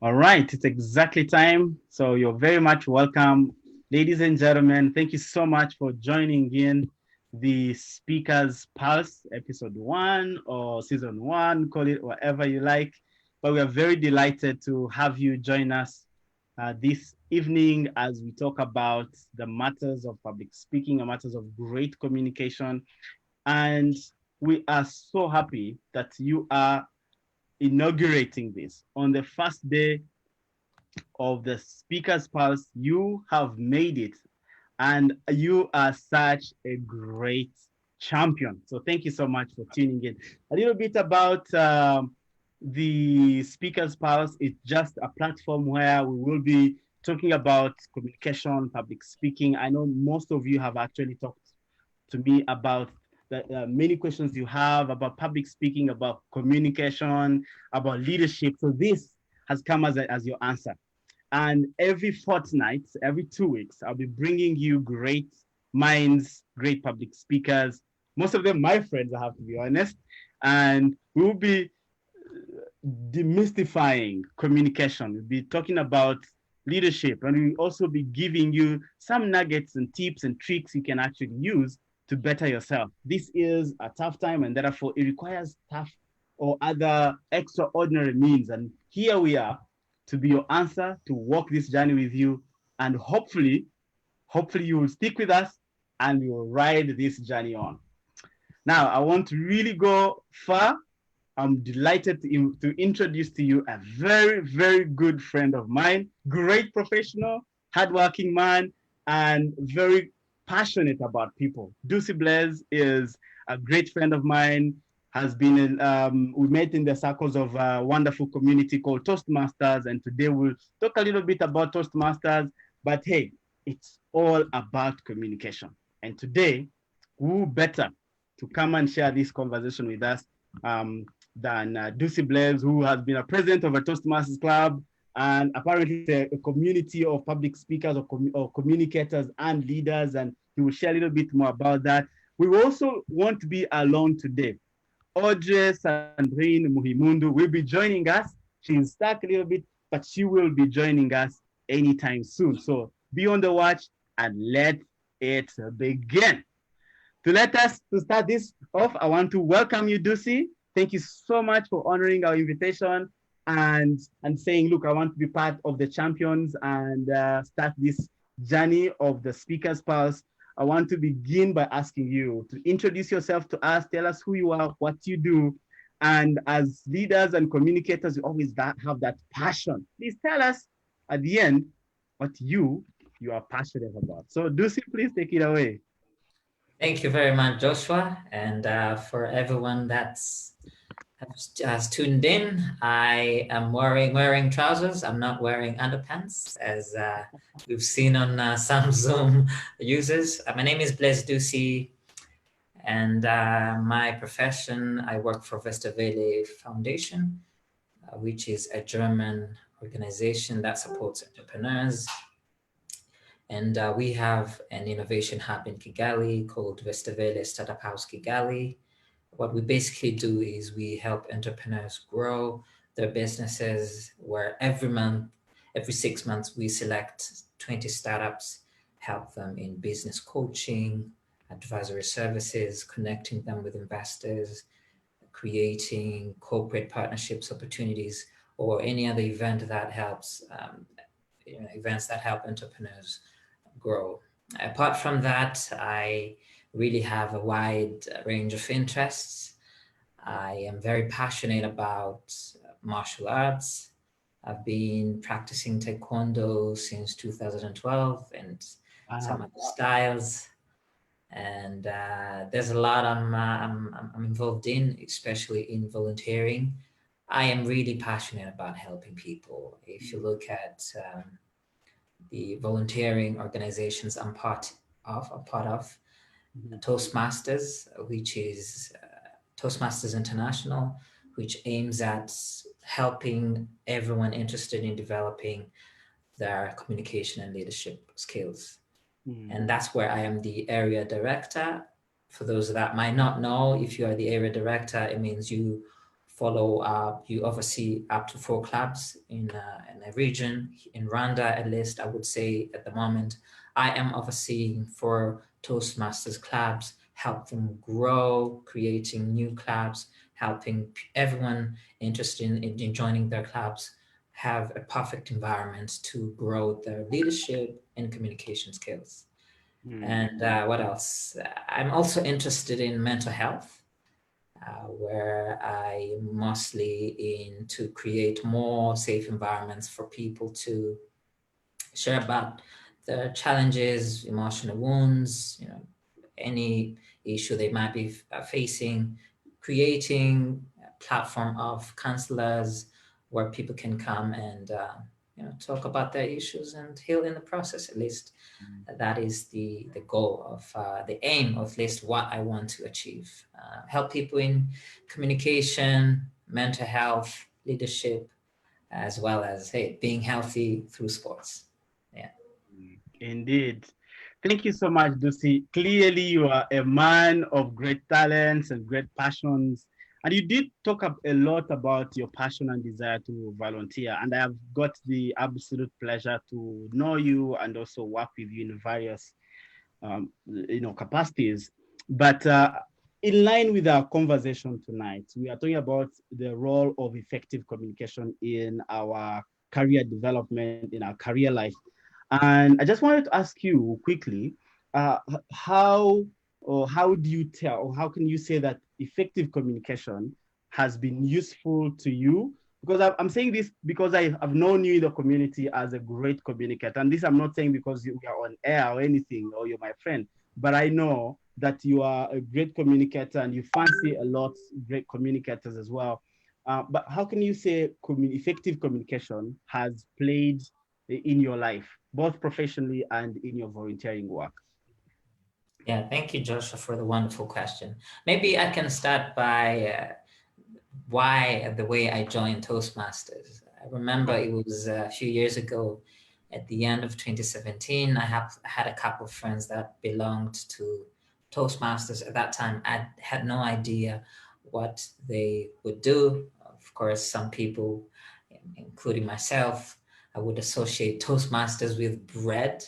All right, it's exactly time. So you're very much welcome. Ladies and gentlemen, thank you so much for joining in the Speakers Pulse, episode one or season one, call it whatever you like. But we are very delighted to have you join us this evening as we talk about the matters of public speaking, the matters of great communication. And we are so happy that you are inaugurating this on the first day of the Speaker's Pulse. You have made it, and you are such a great champion. So thank you so much for tuning in. A little bit about the Speaker's Pulse. It's just a platform where we will be talking about communication, public speaking. I know most of you have actually talked to me about the many questions you have about public speaking, about communication, about leadership. So this has come as your answer. And every fortnight, every 2 weeks, I'll be bringing you great minds, great public speakers, most of them my friends, I have to be honest. And we will be demystifying communication. We'll be talking about leadership, and we'll also be giving you some nuggets and tips and tricks you can actually use to better yourself. This is a tough time, and therefore it requires tough or other extraordinary means. And here we are to be your answer, to walk this journey with you, and hopefully you will stick with us and we will ride this journey on. Now, I want to really go far. I'm delighted to introduce to you a very, very good friend of mine, great professional, hardworking man, and very passionate about people. Ducey Blaise is a great friend of mine, has been we met in the circles of a wonderful community called Toastmasters, and today we'll talk a little bit about Toastmasters, but hey, it's all about communication. And today, who better to come and share this conversation with us um, than Ducey Blaise, who has been a president of a Toastmasters Club and apparently a community of public speakers or communicators and leaders. And he will share a little bit more about that. We also won't be alone today. Audrey Sandrine Muhimundu will be joining us. She's stuck a little bit, but she will be joining us anytime soon. So be on the watch and let it begin. To start this off, I want to welcome you, Ducey. Thank you so much for honoring our invitation and saying, look, I want to be part of the champions and start this journey of the Speaker's Pulse. I want to begin by asking you to introduce yourself to us, tell us who you are, what you do, and as leaders and communicators, you always have that passion. Please tell us at the end what you are passionate about. So, Ducey, please take it away. Thank you very much, Joshua. And for everyone has tuned in, I am wearing trousers. I'm not wearing underpants, as we've seen on some Zoom users. My name is Blaise Ducey, and my profession, I work for Westerwelle Foundation, which is a German organization that supports entrepreneurs. And we have an innovation hub in Kigali called Westerwelle Startup House Kigali. What we basically do is we help entrepreneurs grow their businesses, where every 6 months, we select 20 startups, help them in business coaching, advisory services, connecting them with investors, creating corporate partnerships opportunities, or any other event that helps, events that help entrepreneurs grow. Apart from that, I really have a wide range of interests. I am very passionate about martial arts. I've been practicing Taekwondo since 2012 and some Wow. other styles. And there's a lot I'm involved in, especially in volunteering. I am really passionate about helping people. If you look at the volunteering organizations I'm part of, Mhm. Toastmasters, which is Toastmasters International, which aims at helping everyone interested in developing their communication and leadership skills. Mhm. And that's where I am the area director. For those that might not know, if you are the area director, it means you follow up. You oversee up to 4 clubs in a region. In Rwanda, at least, I would say at the moment, I am overseeing 4 Toastmasters clubs, help them grow, creating new clubs, helping everyone interested in joining their clubs have a perfect environment to grow their leadership and communication skills. And what else? I'm also interested in mental health, where I mostly in to create more safe environments for people to share about their challenges, emotional wounds, any issue they might be facing, creating a platform of counselors where people can come and talk about their issues and heal in the process. At least that is the goal of the aim of at least what I want to achieve. Help people in communication, mental health, leadership, as well as being healthy through sports. Yeah. Indeed. Thank you so much, Dusi. Clearly, you are a man of great talents and great passions. And you did talk a lot about your passion and desire to volunteer. And I have got the absolute pleasure to know you and also work with you in various capacities. But in line with our conversation tonight, we are talking about the role of effective communication in our career development, in our career life. And I just wanted to ask you quickly, how do you tell, or how can you say that effective communication has been useful to you? Because I'm saying this because I've known you in the community as a great communicator. And this I'm not saying because we are on air or anything, or you're my friend, but I know that you are a great communicator and you fancy a lot of great communicators as well. But how can you say effective communication has played in your life, both professionally and in your volunteering work? Yeah, thank you, Joshua, for the wonderful question. Maybe I can start by why the way I joined Toastmasters. I remember it was a few years ago at the end of 2017. I had a couple of friends that belonged to Toastmasters. At that time, I had no idea what they would do. Of course, some people, including myself, I would associate Toastmasters with bread.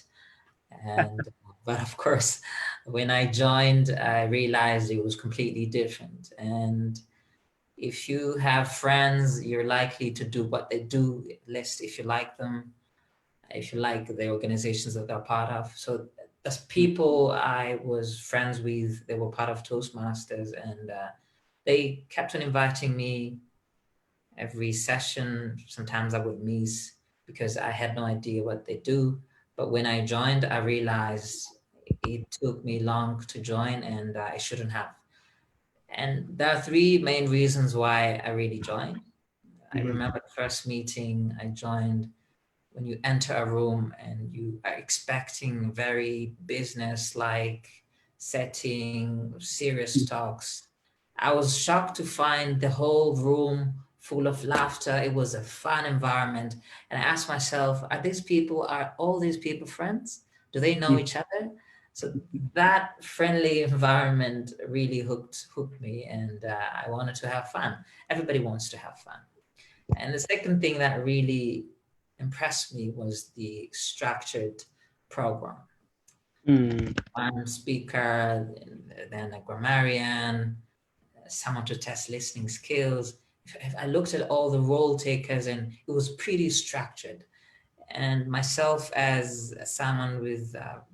But of course, when I joined, I realized it was completely different. And if you have friends, you're likely to do what they do, at least if you like them, if you like the organizations that they're part of. So as people I was friends with, they were part of Toastmasters, and they kept on inviting me every session. Sometimes I would miss because I had no idea what they do. But when I joined, I realized it took me long to join and I shouldn't have. And there are 3 main reasons why I really joined. I remember the first meeting I joined, when you enter a room and you are expecting very business-like setting, serious talks. I was shocked to find the whole room full of laughter. It was a fun environment. And I asked myself, are all these people friends? Do they know each other? So that friendly environment really hooked me, and I wanted to have fun. Everybody wants to have fun. And the second thing that really impressed me was the structured program. One speaker, then a grammarian, someone to test listening skills. If I looked at all the role takers, and it was pretty structured. And myself, as someone with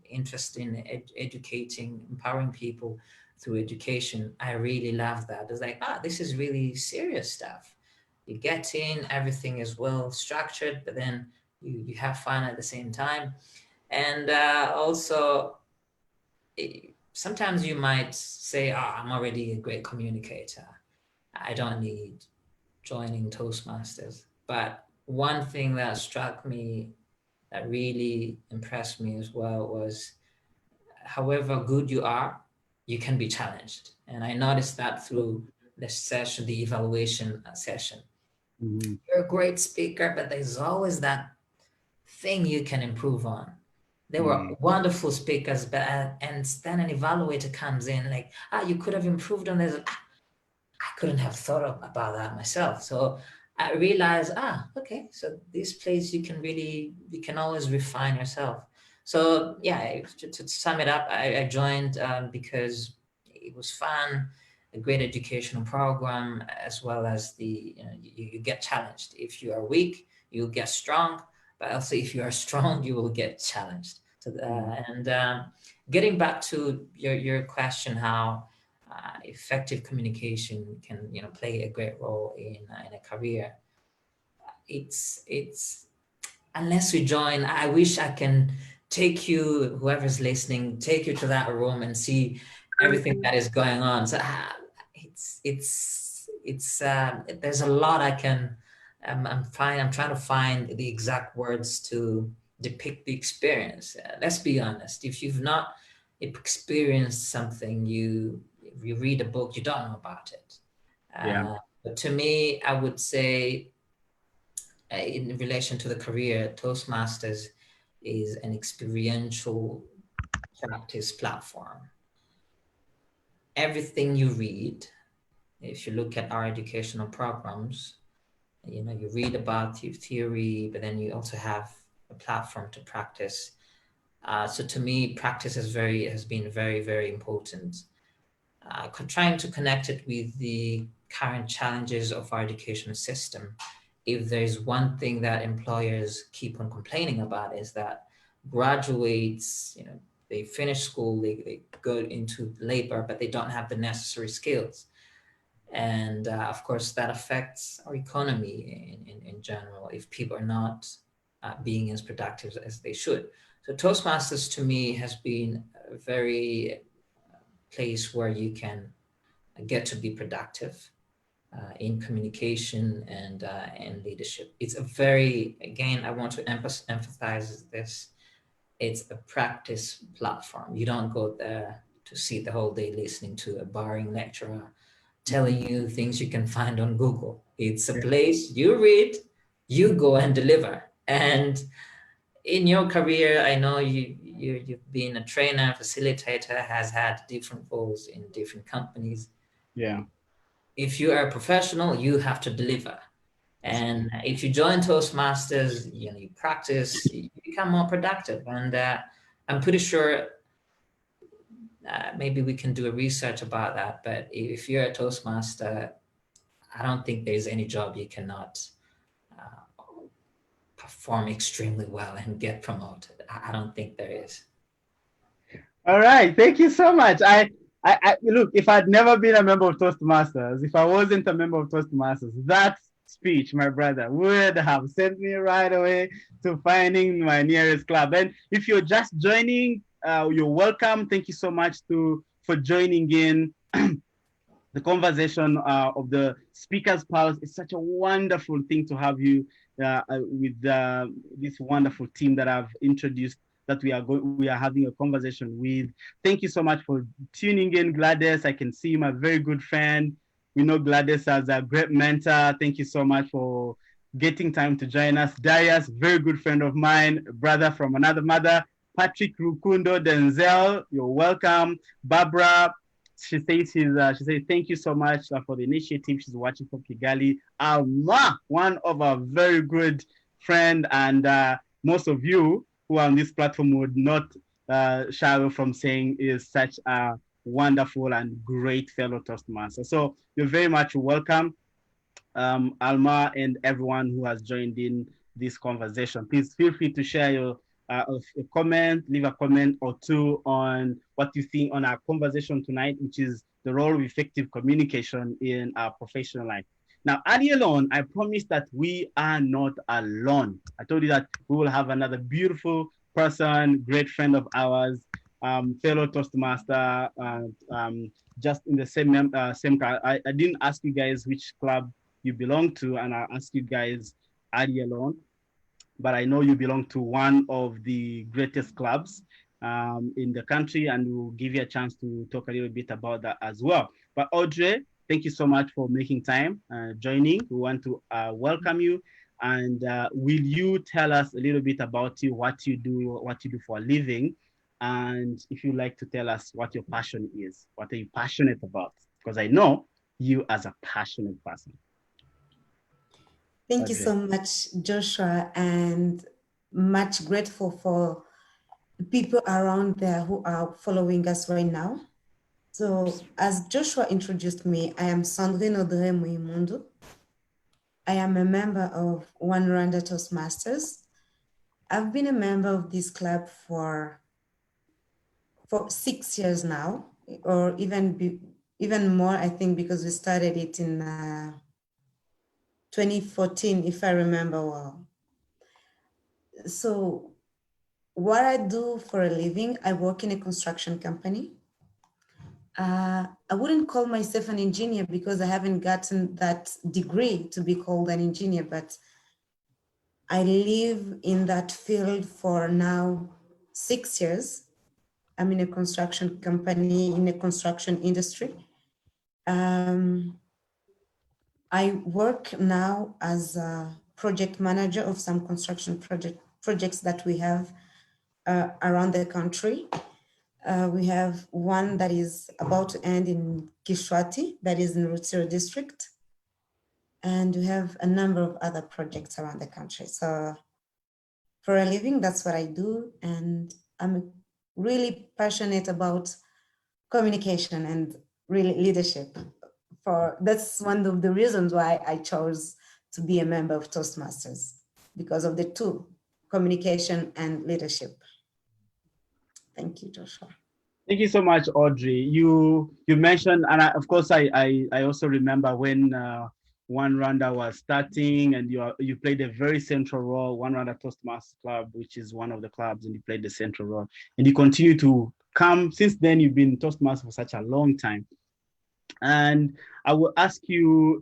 interest in educating, empowering people through education, I really love that. It's like, this is really serious stuff. You get in, everything is well structured, but then you have fun at the same time. And also, sometimes you might say, I'm already a great communicator. I don't need joining Toastmasters. But one thing that struck me, that really impressed me as well, was however good you are, you can be challenged. And I noticed that through the session, the evaluation session. You're a great speaker, but there's always that thing you can improve on. They were wonderful speakers, but and then an evaluator comes in like, you could have improved on this. I couldn't have thought about that myself. So I realized, okay, so this place you can always refine yourself. So yeah, to sum it up, I joined because it was fun, a great educational program, as well as you get challenged. If you are weak, you'll get strong, but also if you are strong, you will get challenged. So getting back to your question, how effective communication can play a great role in a career. It's unless we join, I wish I can take you, whoever's listening, take you to that room and see everything that is going on. So there's a lot I can. I'm trying to find the exact words to depict the experience. Let's be honest. If you've not experienced something, if you read a book, you don't know about it. But to me, I would say, in relation to the career, Toastmasters is an experiential practice platform. Everything you read, if you look at our educational programs, you read about your theory, but then you also have a platform to practice. So to me, practice has been very, very important. Trying to connect it with the current challenges of our education system. If there's one thing that employers keep on complaining about, is that graduates, they finish school, they go into labor, but they don't have the necessary skills. And of course, that affects our economy in general if people are not being as productive as they should. So Toastmasters to me has been a very place where you can get to be productive in communication and leadership. It's a very, again, I want to emphasize this, it's a practice platform. You don't go there to sit the whole day listening to a boring lecturer telling you things you can find on Google. It's a place you read, you go and deliver. And in your career, I know you've been a trainer, facilitator, has had different roles in different companies. Yeah. If you are a professional, you have to deliver. And if you join Toastmasters, you practice, you become more productive. And I'm pretty sure maybe we can do a research about that. But if you're a Toastmaster, I don't think there's any job you cannot perform extremely well and get promoted. I don't think there is. All right. Thank you so much. I look, if I'd never been a member of Toastmasters, if I wasn't a member of Toastmasters, that speech, my brother, would have sent me right away to finding my nearest club. And if you're just joining, you're welcome. Thank you so much for joining in. The conversation of the Speakers Pulse. It's such a wonderful thing to have you with this wonderful team that I've introduced, that we are having a conversation with. Thank you so much for tuning in, Gladys. I can see you, my very good friend. We know Gladys as a great mentor. Thank you so much for getting time to join us. Darius, very good friend of mine, brother from another mother. Patrick Rukundo Denzel, you're welcome. Barbara, she says thank you so much for the initiative. She's watching from Kigali. Alma, one of our very good friend, and most of you who are on this platform would not shy away from saying is such a wonderful and great fellow Toastmaster. So you're very much welcome, Alma, and everyone who has joined in this conversation. Please feel free to share your a comment, leave a comment or two on what you think on our conversation tonight, which is the role of effective communication in our professional life. Now, earlier on, I promised that we are not alone. I told you that we will have another beautiful person, great friend of ours, fellow Toastmaster, just in the same club. I didn't ask you guys which club you belong to, and I asked you guys earlier on, but I know you belong to one of the greatest clubs in the country, and we'll give you a chance to talk a little bit about that as well. But Audrey, thank you so much for making time, joining. We want to welcome you. And will you tell us a little bit about you, what you do for a living, and if you'd like to tell us what your passion is, what are you passionate about? Because I know you as a passionate person? Thank you Audrey. so much, Joshua, and much grateful for the people around there who are following us right now. So as Joshua introduced me, I am Sandrine Audrey Muimundu. I am a member of One Rwanda Toastmasters. I've been a member of this club for 6 years now, or even more, I think, because we started it in 2014, if I remember well. So what I do for a living, I work in a construction company. I wouldn't call myself an engineer because I haven't gotten that degree to be called an engineer, but I live in that field for now 6 years. I'm in a construction company, in a construction industry. I work now as a project manager of some construction projects that we have around the country. We have one that is about to end in Kishwati, that is in Rutsiro district. And we have a number of other projects around the country. So for a living, that's what I do. And I'm really passionate about communication and really leadership. That's one of the reasons why I chose to be a member of Toastmasters, because of the two, communication and leadership. Thank you, Joshua. Thank you so much, Audrey. You mentioned, and of course, I also remember when One Rwanda was starting, and you played a very central role. One Rwanda Toastmasters Club, which is one of the clubs, and you played the central role, and you continue to come. Since then, you've been Toastmasters for such a long time. And I will ask you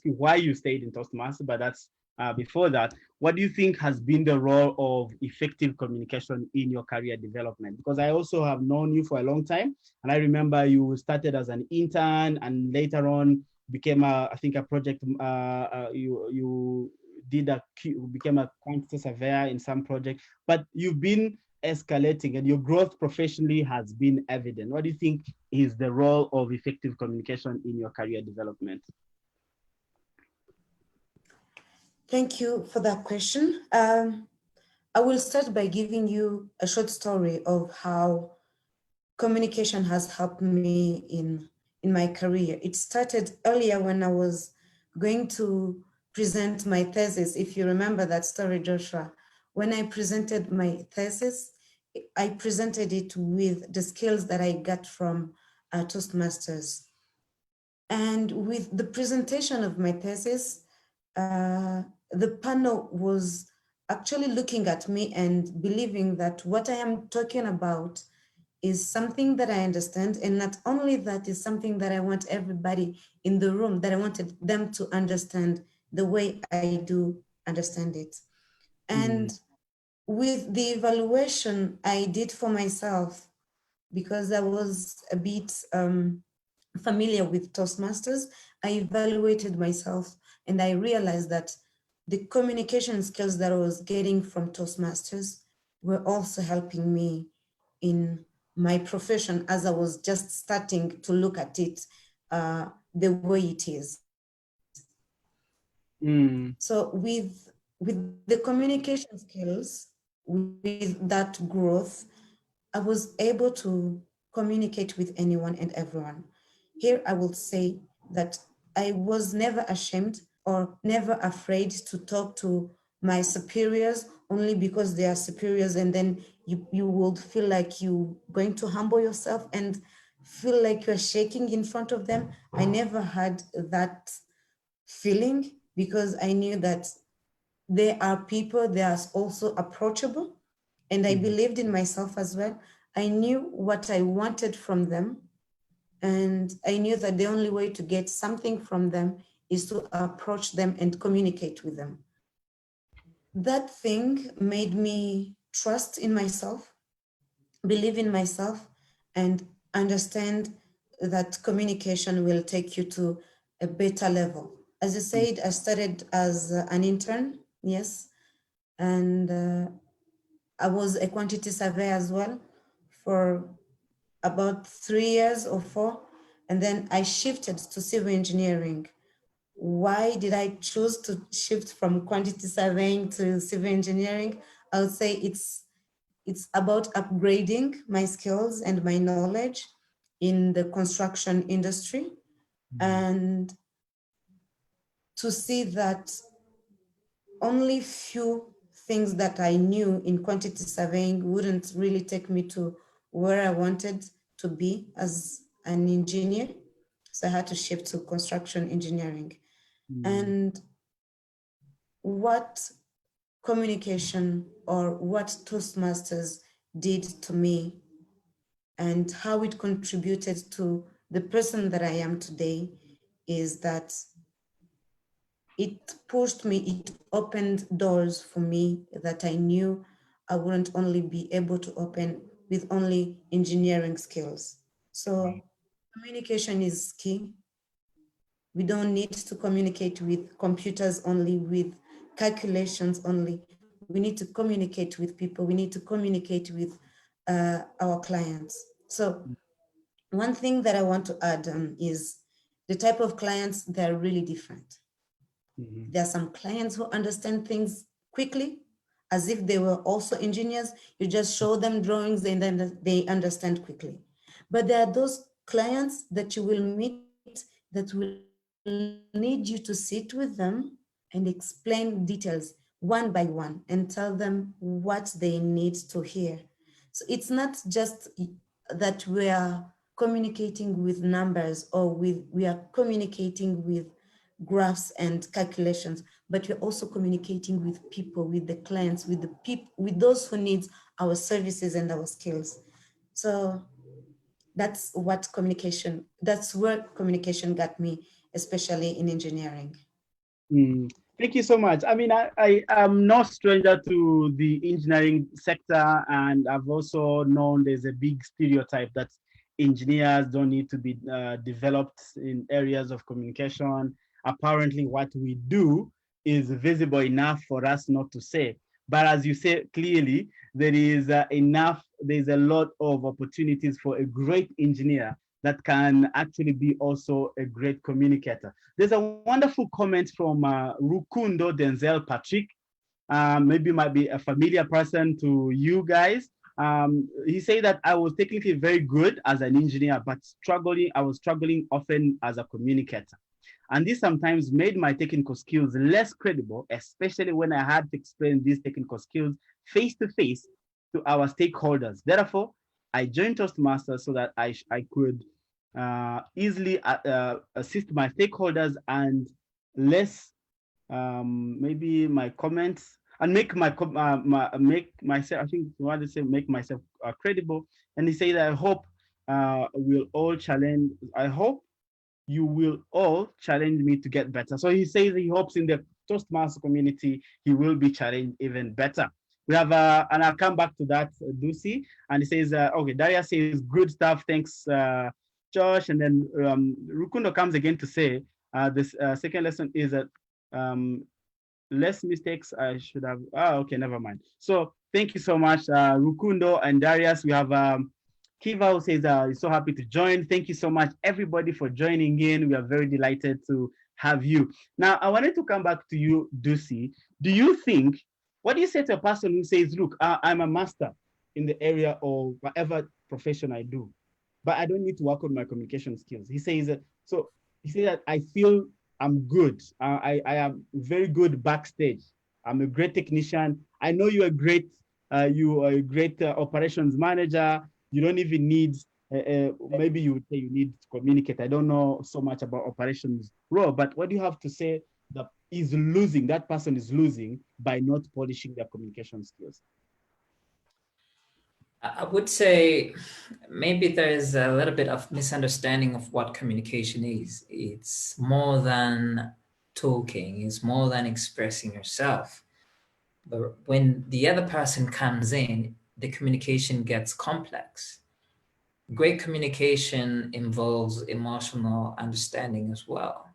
why you stayed in Toastmasters, but that's before that. What do you think has been the role of effective communication in your career development? Because I also have known you for a long time, and I remember you started as an intern, and later on became I think a project. You became a quantity surveyor in some project, but you've been escalating, and your growth professionally has been evident. What do you think is the role of effective communication in your career development? Thank you for that question. I will start by giving you a short story of how communication has helped me in my career. It started earlier when I was going to present my thesis. If you remember that story, Joshua, when I presented my thesis, I presented it with the skills that I got from Toastmasters. And with the presentation of my thesis, the panel was actually looking at me and believing that what I am talking about is something that I understand. And not only that, is something that I want everybody in the room, that I wanted them to understand the way I do understand it. And with the evaluation I did for myself, because I was a bit familiar with Toastmasters, I evaluated myself and I realized that the communication skills that I was getting from Toastmasters were also helping me in my profession as I was just starting to look at it the way it is. So with the communication skills, with that growth, I was able to communicate with anyone and everyone. Here I will say that I was never ashamed or never afraid to talk to my superiors only because they are superiors, and then you would feel like you're going to humble yourself and feel like you're shaking in front of them. I never had that feeling because I knew that they are people, they are also approachable, and I believed in myself as well. I knew what I wanted from them, and I knew that the only way to get something from them is to approach them and communicate with them. That thing made me trust in myself, believe in myself, and understand that communication will take you to a better level. As I said, I started as an intern, yes, and I was a quantity surveyor as well for about 3 years or 4. And then I shifted to civil engineering. Why did I choose to shift from quantity surveying to civil engineering? I would say it's about upgrading my skills and my knowledge in the construction industry, and to see that only few things that I knew in quantity surveying wouldn't really take me to where I wanted to be as an engineer. So I had to shift to construction engineering. And what communication or what Toastmasters did to me and how it contributed to the person that I am today is that it pushed me, it opened doors for me that I knew I wouldn't only be able to open with only engineering skills. So communication is key. We don't need to communicate with computers only, with calculations only. We need to communicate with people. We need to communicate with our clients. So one thing that I want to add is the type of clients, they're really different. There are some clients who understand things quickly, as if they were also engineers. You just show them drawings and then they understand quickly. But there are those clients that you will meet that will need you to sit with them and explain details one by one and tell them what they need to hear. So it's not just that we are communicating with numbers or we are communicating with graphs and calculations, but we're also communicating with people, with the clients, with the people, with those who need our services and our skills. So that's where communication got me, especially in engineering. Thank you so much. I mean, I am no stranger to the engineering sector, and I've also known there's a big stereotype that engineers don't need to be developed in areas of communication. Apparently, what we do is visible enough for us not to say. But as you say clearly, there is there's a lot of opportunities for a great engineer that can actually be also a great communicator. There's a wonderful comment from Rukundo Denzel Patrick. Maybe might be a familiar person to you guys. He said that I was technically very good as an engineer, but I was struggling often as a communicator. And this sometimes made my technical skills less credible, especially when I had to explain these technical skills face to face to our stakeholders. Therefore, I joined Toastmasters so that I could easily assist my stakeholders and less maybe my comments and make make myself, I think you want to say make myself credible. And he said, I hope I hope you will all challenge me to get better. So he says he hopes in the Toastmaster community, he will be challenged even better. We have, and I'll come back to that, Dusi. And he says, okay, Daria says, good stuff, thanks, Josh. And then Rukundo comes again to say, this second lesson is that less mistakes I should have, okay, never mind. So thank you so much, Rukundo and Darius. We have Kiva who says he's so happy to join. Thank you so much, everybody, for joining in. We are very delighted to have you. Now, I wanted to come back to you, Dusi. Do you think, what do you say to a person who says, look, I'm a master in the area of whatever profession I do, but I don't need to work on my communication skills? He says, he says that I feel I'm good. I am very good backstage. I'm a great technician. I know you are great. You are a great operations manager. You don't even need, maybe you would say you need to communicate. I don't know so much about operations role, but what do you have to say that that person is losing by not polishing their communication skills? I would say maybe there is a little bit of misunderstanding of what communication is. It's more than talking, it's more than expressing yourself. But when the other person comes in, the communication gets complex. Great communication involves emotional understanding as well.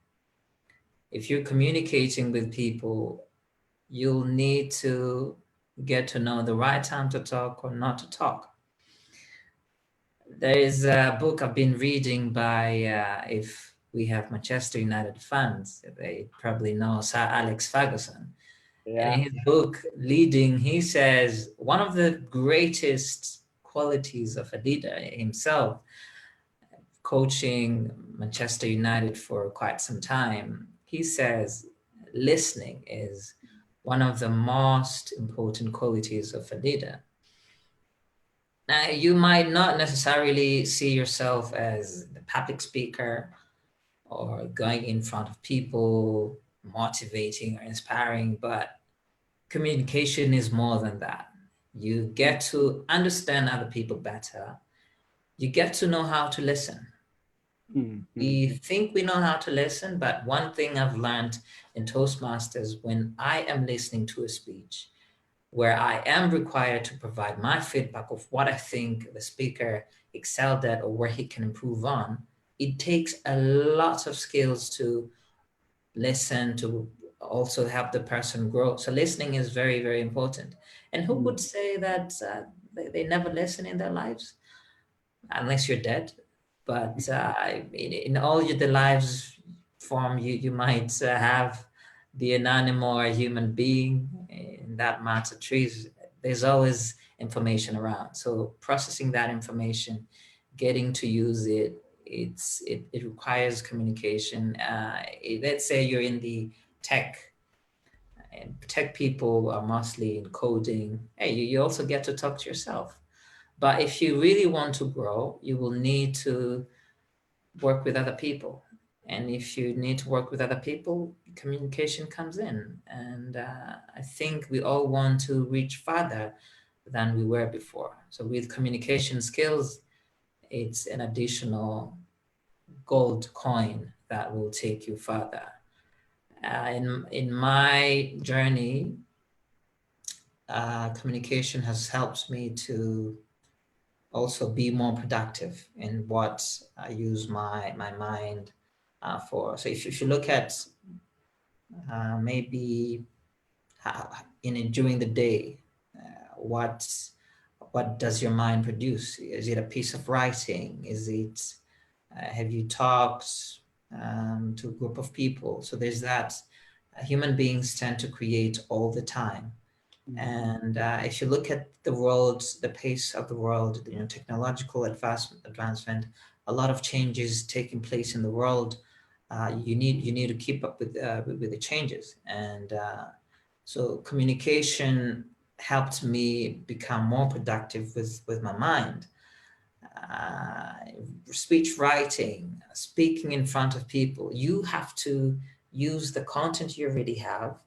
If you're communicating with people, you'll need to get to know the right time to talk or not to talk. There is a book I've been reading by, if we have Manchester United fans, they probably know Sir Alex Ferguson. And in his book, Leading, he says one of the greatest qualities of a leader himself, coaching Manchester United for quite some time, he says listening is one of the most important qualities of a leader. Now, you might not necessarily see yourself as the public speaker or going in front of people, motivating or inspiring, but communication is more than that. You get to understand other people better. You get to know how to listen. We think we know how to listen, but one thing I've learned in Toastmasters, when I am listening to a speech, where I am required to provide my feedback of what I think the speaker excelled at or where he can improve on, it takes a lot of skills to listen, to also help the person grow. So listening is very, very important. And who would say that they never listen in their lives? Unless you're dead. But in all the lives form, you might have be an animal or a human being. In that matter, trees, there's always information around. So processing that information, getting to use it, it requires communication. Let's say you're in the tech, and tech people are mostly in coding. Hey, you also get to talk to yourself. But if you really want to grow, you will need to work with other people. And if you need to work with other people, communication comes in. And I think we all want to reach farther than we were before. So with communication skills, it's an additional gold coin that will take you further. In my journey, communication has helped me to also be more productive in what I use my mind for. So if you look at maybe during the day, what does your mind produce? Is it a piece of writing? Is it have you talked to a group of people? So there's that. Human beings tend to create all the time. And if you look at the world, the pace of the world, technological advancement, a lot of changes taking place in the world. You need to keep up with the changes, and so communication helped me become more productive with my mind. Speech writing, speaking in front of people, you have to use the content you already have.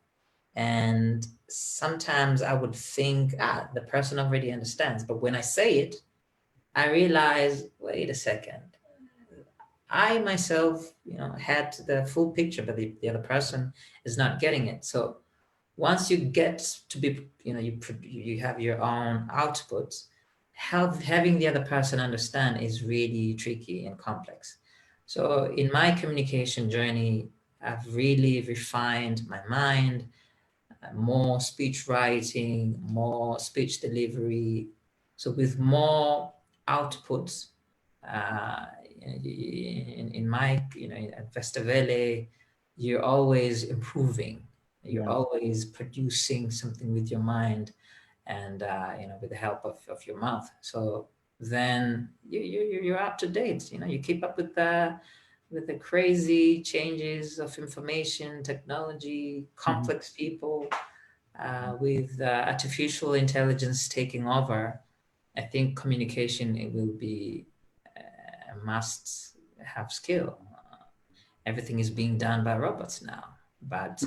And sometimes I would think, the person already understands. But when I say it, I realize, wait a second. I myself, had the full picture, but the other person is not getting it. So once you get to be, you have your own output, having the other person understand is really tricky and complex. So in my communication journey, I've really refined my mind, more speech writing, more speech delivery. So with more outputs, in my, at Vestavele, you're always improving. You're always producing something with your mind and, with the help of your mouth. So then you're up to date. You keep up with the crazy changes of information, technology, complex people, with artificial intelligence taking over. I think communication, it will be a must-have skill. Everything is being done by robots now, but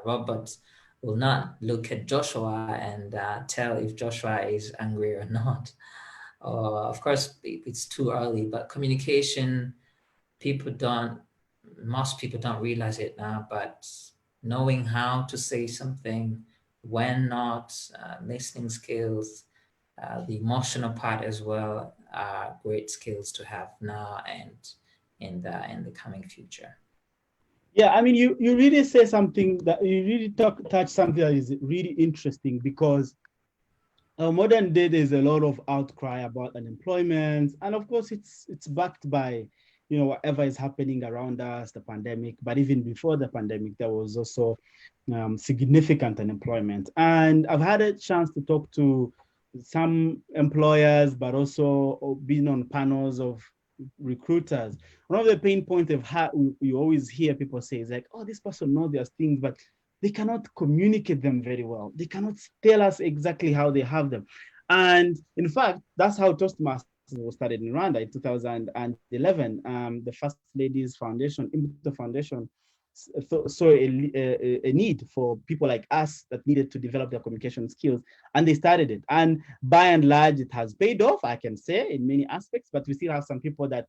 robots will not look at Joshua and tell if Joshua is angry or not. Of course, it's too early, but communication, most people don't realize it now, but knowing how to say something, when not, listening skills, the emotional part as well, are great skills to have now and in the coming future. Yeah, I mean, you really say something that you really touch something that is really interesting, because modern day, there's a lot of outcry about unemployment, and of course, it's backed by, whatever is happening around us, the pandemic. But even before the pandemic, there was also significant unemployment. And I've had a chance to talk to some employers, but also being on panels of recruiters. One of the pain points they've had, you always hear people say, is like, oh, this person knows their things, but they cannot communicate them very well. They cannot tell us exactly how they have them. And in fact, that's how Toastmasters was started in Rwanda in 2011. The First Ladies Foundation, Imbuto Foundation, saw a need for people like us that needed to develop their communication skills, and they started it. And by and large, it has paid off, I can say, in many aspects, but we still have some people that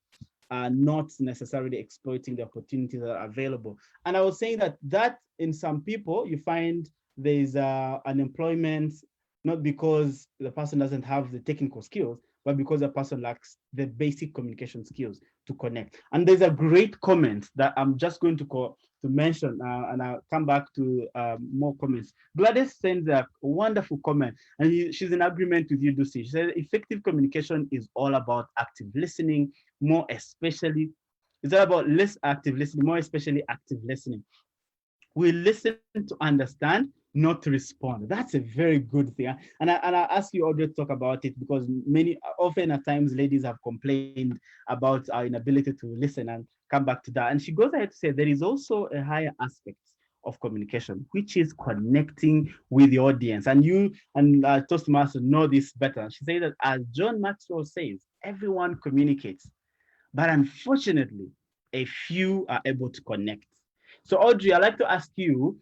are not necessarily exploiting the opportunities that are available. And I was saying that in some people, you find there's unemployment, not because the person doesn't have the technical skills, but because the person lacks the basic communication skills to connect. And there's a great comment that I'm just going to mention, and I'll come back to more comments. Gladys sends a wonderful comment, and she's in agreement with you, Dusi. She said, effective communication is all about active listening, more especially, it's all about less active listening, more especially active listening. We listen to understand, not to respond. That's a very good thing. And I ask you, Audrey, to talk about it, because often at times ladies have complained about our inability to listen, and come back to that. And she goes ahead to say there is also a higher aspect of communication, which is connecting with the audience. And you and Toastmasters know this better. She says that, as John Maxwell says, everyone communicates, but unfortunately, a few are able to connect. So Audrey, I'd like to ask you,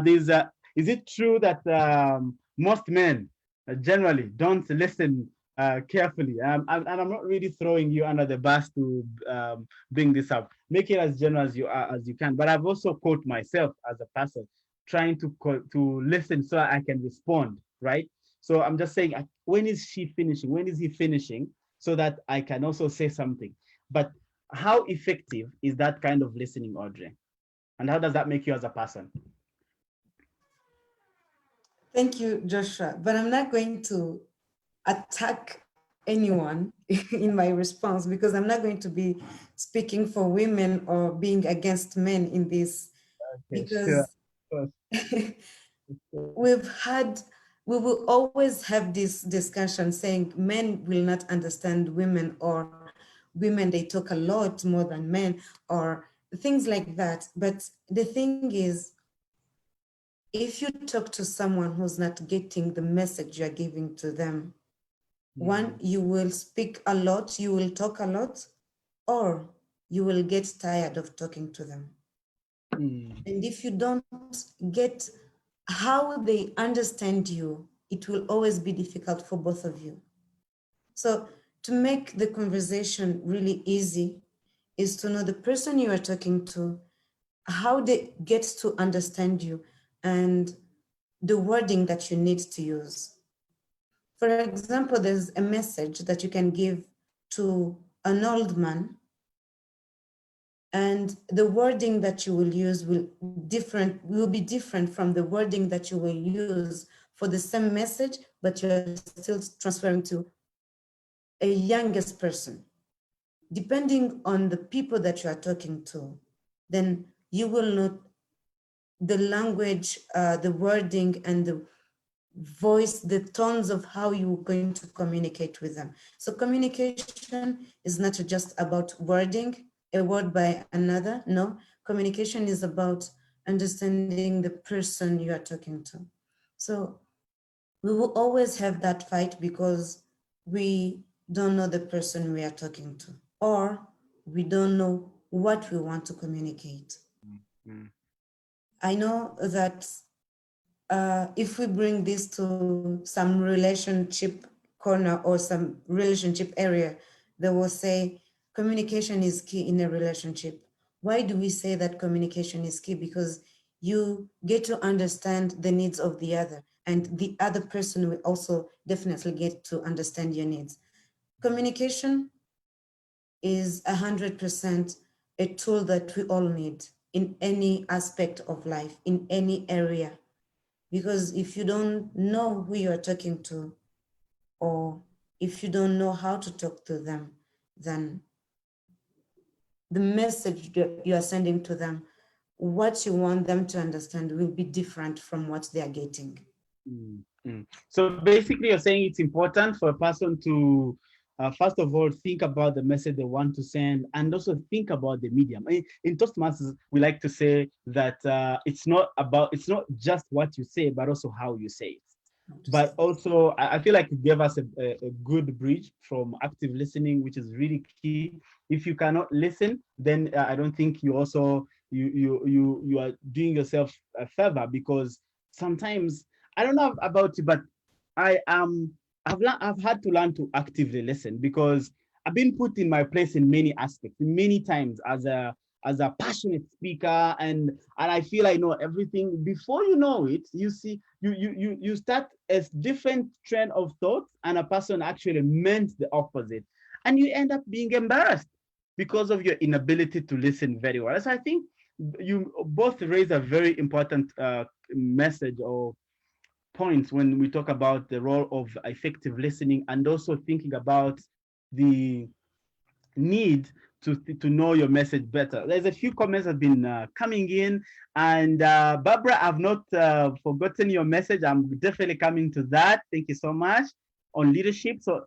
is it true that most men generally don't listen carefully? And I'm not really throwing you under the bus to bring this up. Make it as general as you can. But I've also caught myself as a person trying to listen so I can respond, right? So I'm just saying, when is she finishing? When is he finishing? So that I can also say something. But how effective is that kind of listening, Audrey? And how does that make you as a person? Thank you, Joshua. But I'm not going to attack anyone in my response, because I'm not going to be speaking for women or being against men in this, Okay, because we will always have this discussion saying men will not understand women, or women, they talk a lot more than men, or things like that. But the thing is, if you talk to someone who's not getting the message you're giving to them, one, you will speak a lot, you will talk a lot, or you will get tired of talking to them. And if you don't get how they understand you, it will always be difficult for both of you. So to make the conversation really easy is to know the person you are talking to, how they get to understand you, and the wording that you need to use. For example, there's a message that you can give to an old man, and the wording that you will use will be different from the wording that you will use for the same message, but you're still transferring to a youngest person. Depending on the people that you are talking to, then you will know the language, the wording, and the voice, the tones of how you're going to communicate with them. So communication is not just about wording a word by another. No, communication is about understanding the person you are talking to. So we will always have that fight because we don't know the person we are talking to, or we don't know what we want to communicate. I know that if we bring this to some relationship corner or some relationship area, they will say communication is key in a relationship. Why do we say that communication is key? Because you get to understand the needs of the other, and the other person will also definitely get to understand your needs. Communication is 100% a tool that we all need in any aspect of life, in any area. Because if you don't know who you're talking to, or if you don't know how to talk to them, then the message that you are sending to them, what you want them to understand will be different from what they are getting. So basically, you're saying it's important for a person to, first of all, think about the message they want to send, and also think about the medium. In Toastmasters, we like to say that it's not just what you say, but also how you say it. But also, I feel like you gave us a good bridge from active listening, which is really key. If you cannot listen, then I don't think you also you are doing yourself a favor, because sometimes, I don't know about you, but I've had to learn to actively listen, because I've been put in my place in many aspects, many times as a passionate speaker, and I feel I know everything. Before you know it, you see you start a different trend of thought, and a person actually meant the opposite, and you end up being embarrassed because of your inability to listen very well. So I think you both raise a very important message or points when we talk about the role of effective listening, and also thinking about the need to know your message better. There's a few comments that have been coming in, and Barbara, I've not forgotten your message. I'm definitely coming to that. Thank you so much on leadership. So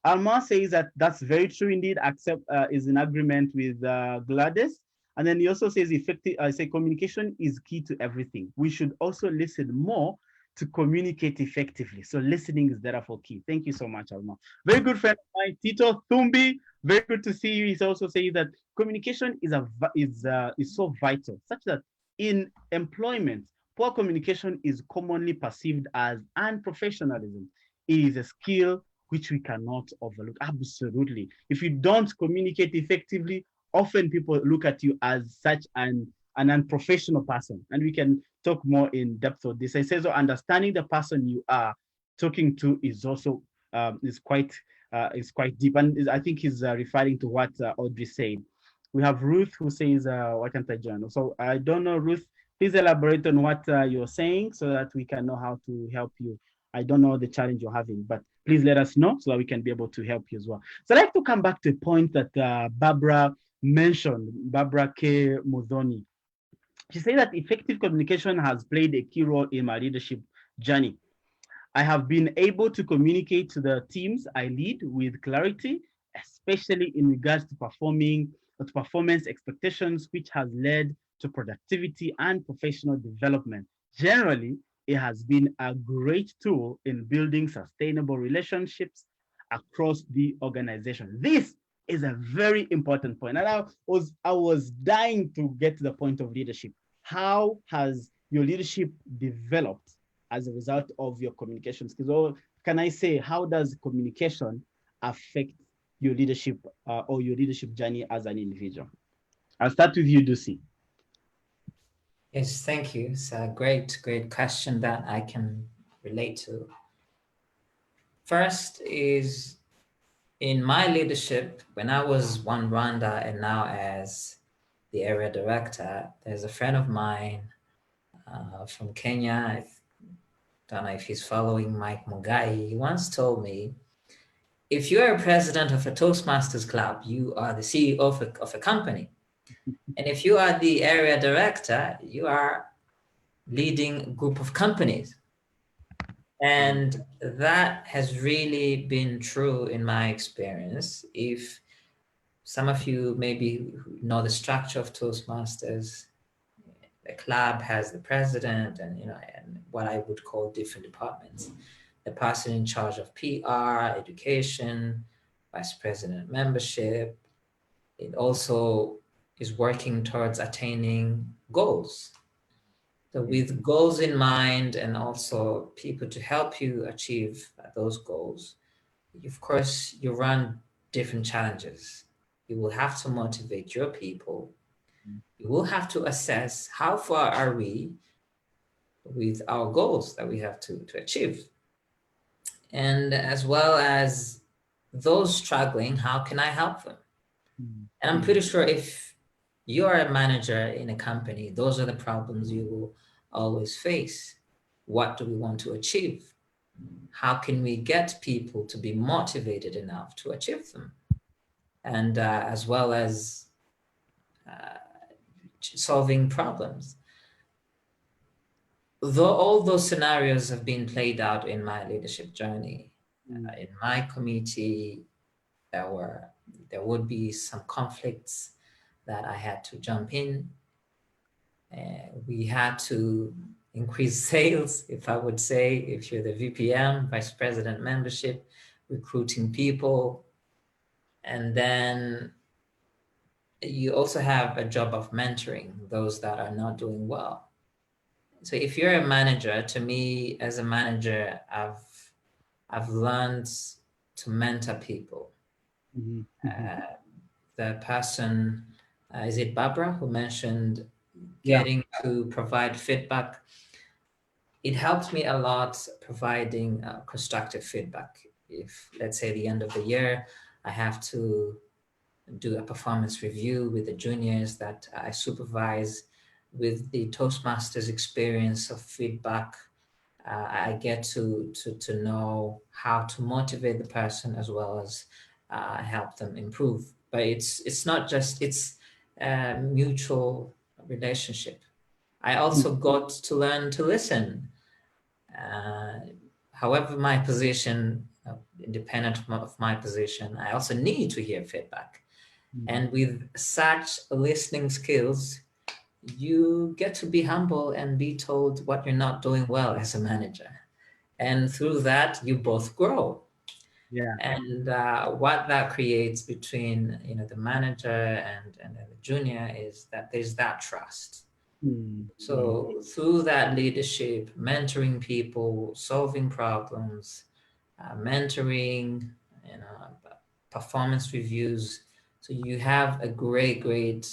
Alma says that that's very true indeed. Accept is in agreement with Gladys. And then he also says effective. I say communication is key to everything. We should also listen more to communicate effectively. So listening is therefore key. Thank you so much, Alma. Very good friend of mine, Tito Thumbi. Very good to see you. He's also saying that communication is so vital, such that in employment, poor communication is commonly perceived as unprofessionalism. It is a skill which we cannot overlook. Absolutely. If you don't communicate effectively, often people look at you as such an unprofessional person. And we can talk more in depth of this. I say so understanding the person you are talking to is also is quite deep. And I think he's referring to what Audrey said. We have Ruth who says, why can't I join? So I don't know, Ruth, please elaborate on what you're saying so that we can know how to help you. I don't know the challenge you're having, but please let us know so that we can be able to help you as well. So I'd like to come back to a point that Barbara mentioned, Barbara K. Mudhoni. She said that effective communication has played a key role in my leadership journey. I have been able to communicate to the teams I lead with clarity, especially in regards to performance expectations, which has led to productivity and professional development. Generally, it has been a great tool in building sustainable relationships across the organization. This is a very important point. And I was dying to get to the point of leadership. How has your leadership developed as a result of your communication skills? Or can I say, how does communication affect your leadership or your leadership journey as an individual? I'll start with you, Ducey. Yes, thank you. It's a great question that I can relate to. First is, in my leadership, when I was one Rwanda and now as the area director, there's a friend of mine from Kenya. I don't know if he's following, Mike Mugai. He once told me, if you're a president of a Toastmasters club, you are the CEO of a company. And if you are the area director, you are leading a group of companies. And that has really been true in my experience. If some of you maybe know the structure of Toastmasters, the club has the president and and what I would call different departments. The person in charge of PR, education, vice president membership. It also is working towards attaining goals. So with goals in mind and also people to help you achieve those goals, of course, you run different challenges. You will have to motivate your people. You will have to assess how far are we with our goals that we have to achieve. And as well as those struggling, how can I help them? And I'm pretty sure if you are a manager in a company, those are the problems you will always face. What do we want to achieve? how can we get people to be motivated enough to achieve them? And as well as solving problems. Though all those scenarios have been played out in my leadership journey, in my committee, there would be some conflicts that I had to jump in. We had to increase sales, if I would say, if you're the VPM, Vice President membership, recruiting people. And then you also have a job of mentoring those that are not doing well. So if you're a manager, to me, as a manager, I've learned to mentor people. The person, is it Barbara, who mentioned getting to provide feedback? It helps me a lot providing constructive feedback. If, let's say, the end of the year, I have to do a performance review with the juniors that I supervise. With the Toastmasters experience of feedback, I get to know how to motivate the person as well as help them improve. But it's not just, it's a mutual relationship. I also got to learn to listen. However, my position, independent of my position, I also need to hear feedback. And with such listening skills, you get to be humble and be told what you're not doing well as a manager. And through that, you both grow. Yeah. And what that creates between the manager and the junior is that there's that trust. So through that leadership, mentoring people, solving problems, mentoring, performance reviews. So you have a great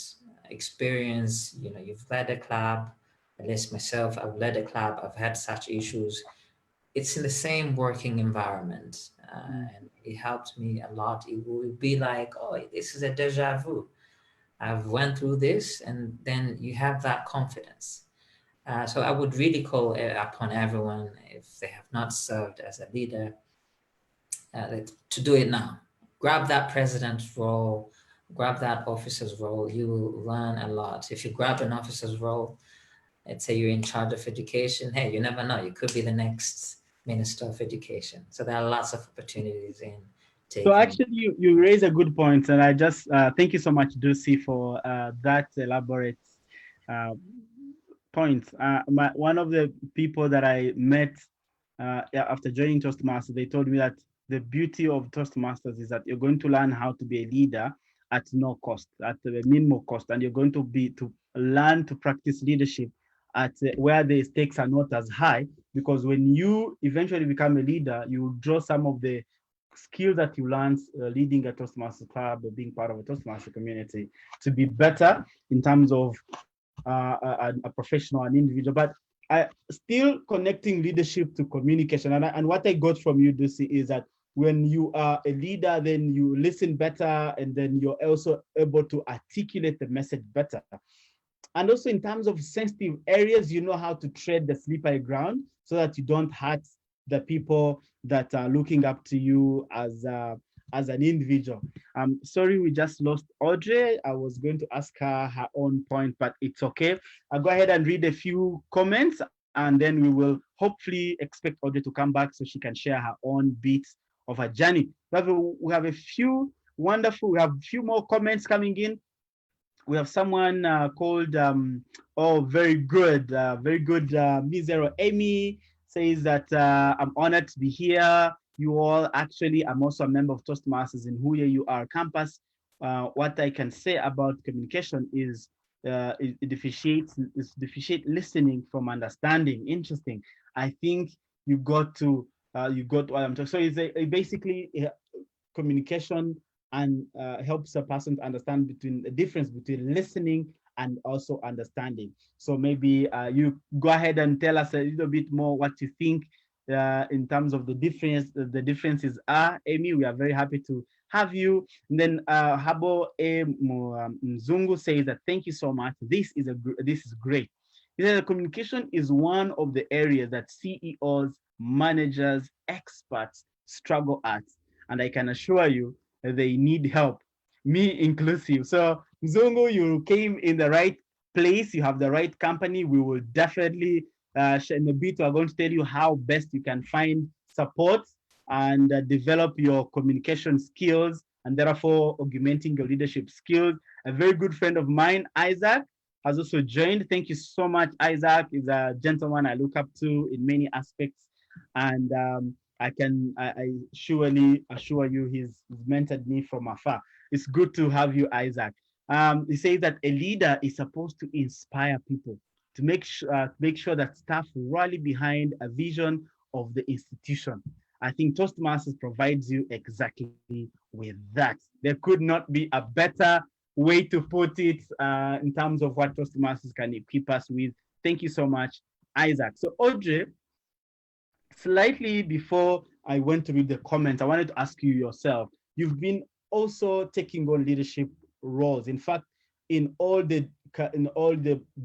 experience. You've led a club, at least myself, I've led a club, I've had such issues. It's in the same working environment, and it helped me a lot. It would be like, oh, this is a deja vu. I've went through this, and then you have that confidence. So I would really call upon everyone, if they have not served as a leader, to do it now. Grab that president's role, grab that officer's role. You will learn a lot. If you grab an officer's role, let's say you're in charge of education, hey, you never know, you could be the next Minister of Education. So there are lots of opportunities in taking. So actually, you raise a good point, and I just thank you so much, Dusi, for that elaborate point. One of the people that I met after joining Toastmasters, they told me that the beauty of Toastmasters is that you're going to learn how to be a leader at no cost, at the minimal cost, and you're going to learn to practice leadership at where the stakes are not as high, because when you eventually become a leader, you draw some of the skills that you learned leading a Toastmasters club or being part of a Toastmasters community to be better in terms of a professional, an individual. But I still connecting leadership to communication. And what I got from you, Dusi, is that when you are a leader, then you listen better, and then you're also able to articulate the message better. And also in terms of sensitive areas, you know how to tread the slippery ground so that you don't hurt the people that are looking up to you as an individual. Sorry, we just lost Audrey. I was going to ask her own point, but it's okay. I'll go ahead and read a few comments, and then we will hopefully expect Audrey to come back so she can share her own bits of her journey. We have a few wonderful, we have a few more comments coming in. We have someone called, very good, Mizero Amy says that I'm honored to be here. You all, actually, I'm also a member of Toastmasters in Huye UR campus. What I can say about communication is it differentiates listening from understanding. Interesting. I think you got what I'm talking. So it's basically communication and helps a person to understand the difference between listening and also understanding. So maybe you go ahead and tell us a little bit more what you think in terms of the differences are. Amy, we are very happy to have you. And then Habo Mzungu says that thank you so much. This is great. He said that communication is one of the areas that CEOs managers, experts struggle at. And I can assure you that they need help, me inclusive. So Mzungu, you came in the right place. You have the right company. We will definitely, in a bit, we're going to tell you how best you can find support and develop your communication skills and therefore augmenting your leadership skills. A very good friend of mine, Isaac, has also joined. Thank you so much, Isaac. Is a gentleman I look up to in many aspects. And I surely assure you he's mentored me from afar. It's good to have you, Isaac. He says that a leader is supposed to inspire people to make sure that staff rally behind a vision of the institution. I think Toastmasters provides you exactly with that. There could not be a better way to put it in terms of what Toastmasters can equip us with. Thank you so much, Isaac. So Audrey, slightly before I went to read the comments, I wanted to ask you yourself. You've been also taking on leadership roles. In fact, in all the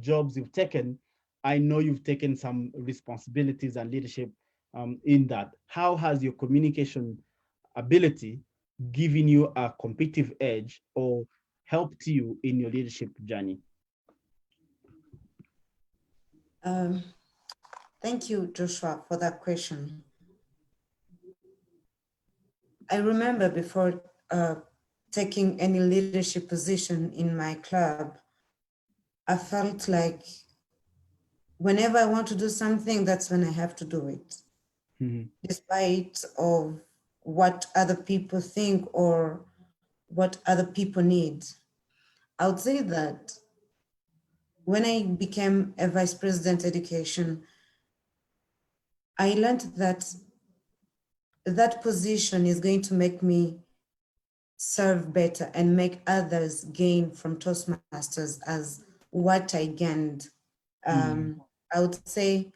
jobs you've taken, I know you've taken some responsibilities and leadership in that. How has your communication ability given you a competitive edge or helped you in your leadership journey? Thank you, Joshua, for that question. I remember before taking any leadership position in my club, I felt like whenever I want to do something, that's when I have to do it. Mm-hmm. Despite of what other people think or what other people need. I would say that when I became a vice president education, I learned that that position is going to make me serve better and make others gain from Toastmasters as what I gained. I would say,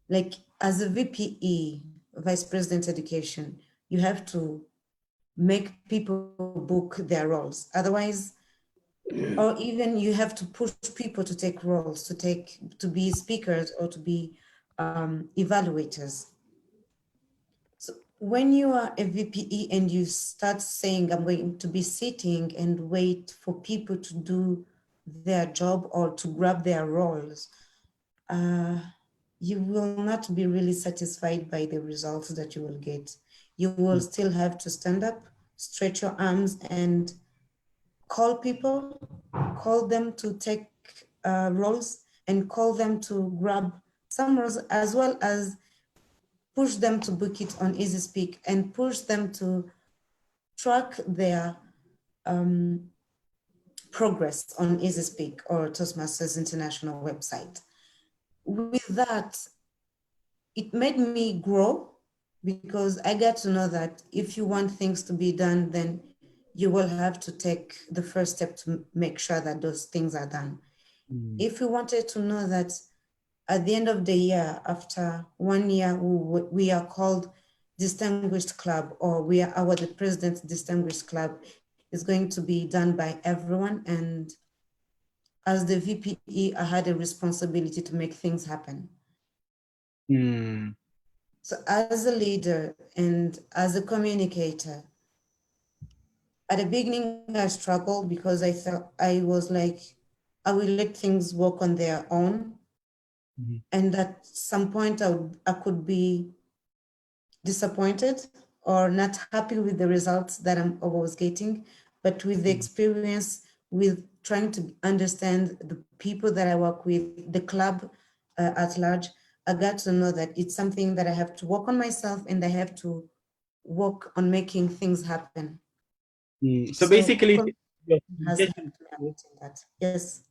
like, as a VPE, Vice President Education, you have to make people book their roles. Otherwise, or even you have to push people to take roles, to be speakers or to be evaluators. So when you are a VPE and you start saying, I'm going to be sitting and wait for people to do their job or to grab their roles, you will not be really satisfied by the results that you will get. You will still have to stand up, stretch your arms and call people, call them to take roles and call them to grab some roles, as well as push them to book it on EasySpeak and push them to track their progress on EasySpeak or Toastmasters International website. With that, it made me grow because I got to know that if you want things to be done, then you will have to take the first step to make sure that those things are done. If you wanted to know that at the end of the year, after 1 year, we are called Distinguished Club, or the President's Distinguished Club is going to be done by everyone. And as the VPE, I had a responsibility to make things happen. So as a leader and as a communicator, at the beginning, I struggled because I thought I was like, I will let things work on their own. And at some point I could be disappointed or not happy with the results that I was getting, but with the experience, with trying to understand the people that I work with, the club at large, I got to know that it's something that I have to work on myself and I have to work on making things happen. So basically, yes.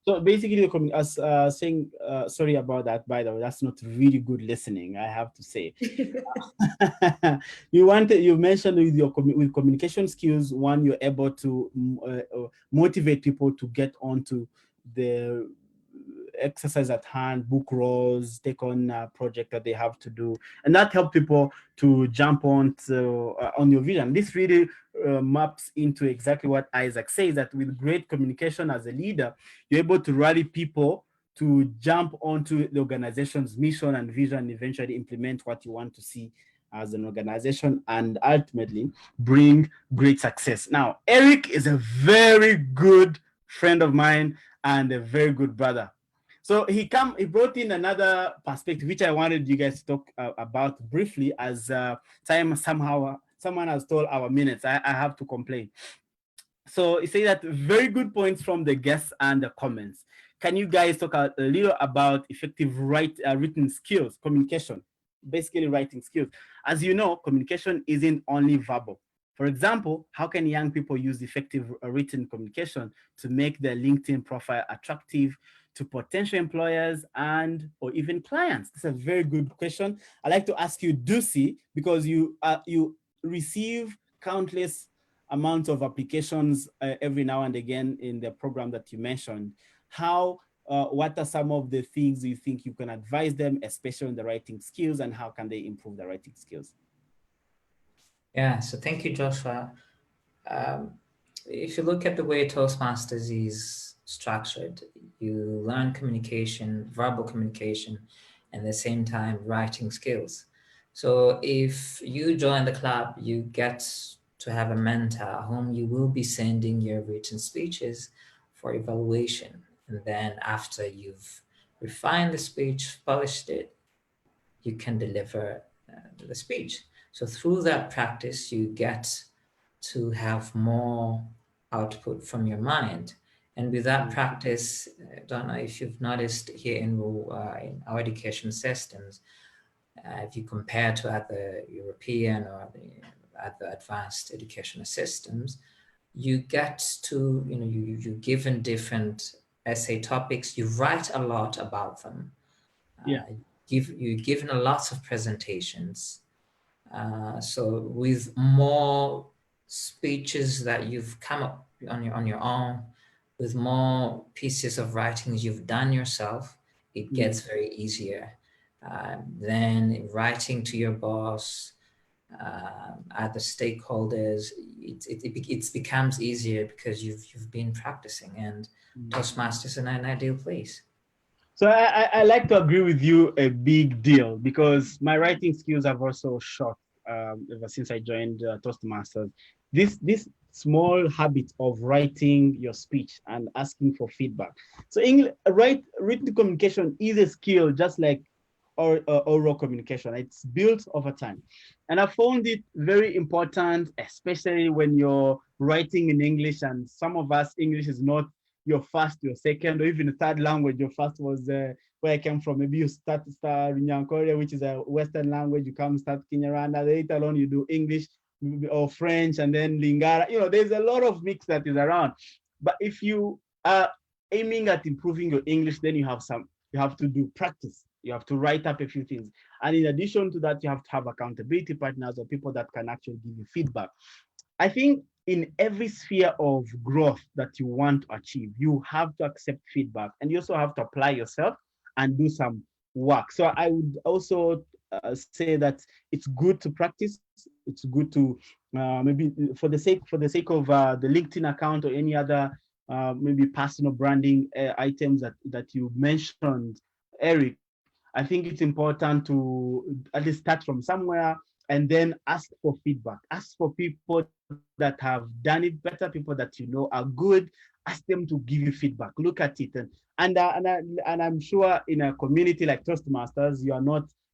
So basically, as saying, sorry about that, by the way, that's not really good listening, I have to say. You mentioned with communication skills, one, you're able to motivate people to get onto the exercise at hand, book roles, take on a project that they have to do, and that helps people to jump on your vision. This really maps into exactly what Isaac says, that with great communication as a leader, you're able to rally people to jump onto the organization's mission and vision and eventually implement what you want to see as an organization and ultimately bring great success. Now, Eric is a very good friend of mine and a very good brother. So he brought in another perspective, which I wanted you guys to talk about briefly as someone has stole our minutes. I have to complain. So he said that very good points from the guests and the comments. Can you guys talk a little about effective written skills, communication, basically writing skills? As you know, communication isn't only verbal. For example, how can young people use effective written communication to make their LinkedIn profile attractive to potential employers and or even clients? That's a very good question. I'd like to ask you, Ducey, because you receive countless amounts of applications every now and again in the program that you mentioned. What are some of the things you think you can advise them, especially on the writing skills, and how can they improve their writing skills? Yeah, so thank you, Joshua. If you look at the way Toastmasters is structured, you learn communication, verbal communication, and at the same time writing skills. So if you join the club, you get to have a mentor whom you will be sending your written speeches for evaluation. And then after you've refined the speech, polished it, you can deliver the speech. So through that practice, you get to have more output from your mind. And with that practice, I don't know if you've noticed here in our education systems, if you compare to other European or the other advanced educational systems, you get to, you're given different essay topics, you write a lot about them. Yeah. You're given a lot of presentations. So with more speeches that you've come up on your own, with more pieces of writings you've done yourself, it gets very easier. Then writing to your boss, other stakeholders, it becomes easier because you've been practicing, and Toastmasters is an ideal place. So I like to agree with you a big deal, because my writing skills have also shot ever since I joined Toastmasters. This small habit of writing your speech and asking for feedback. So written communication is a skill just like oral communication. It's built over time. And I found it very important, especially when you're writing in English, and some of us, English is not your first, your second, or even a third language. Your first was where I came from. Maybe you start Runyankorea, which is a Western language. You come start Kinyarwanda. Later on, you do English or French, and then Lingala. There's a lot of mix that is around. But if you are aiming at improving your English, then you have to do practice. You have to write up a few things. And in addition to that, you have to have accountability partners or people that can actually give you feedback. I think in every sphere of growth that you want to achieve, you have to accept feedback, and you also have to apply yourself and do some work. So I would also say that it's good to practice. It's good to maybe for the sake of the LinkedIn account or any other maybe personal branding items that you mentioned, Eric. I think it's important to at least start from somewhere and then ask for feedback. Ask for people that have done it better, people that are good. Ask them to give you feedback. Look at it, and I'm sure in a community like Toastmasters,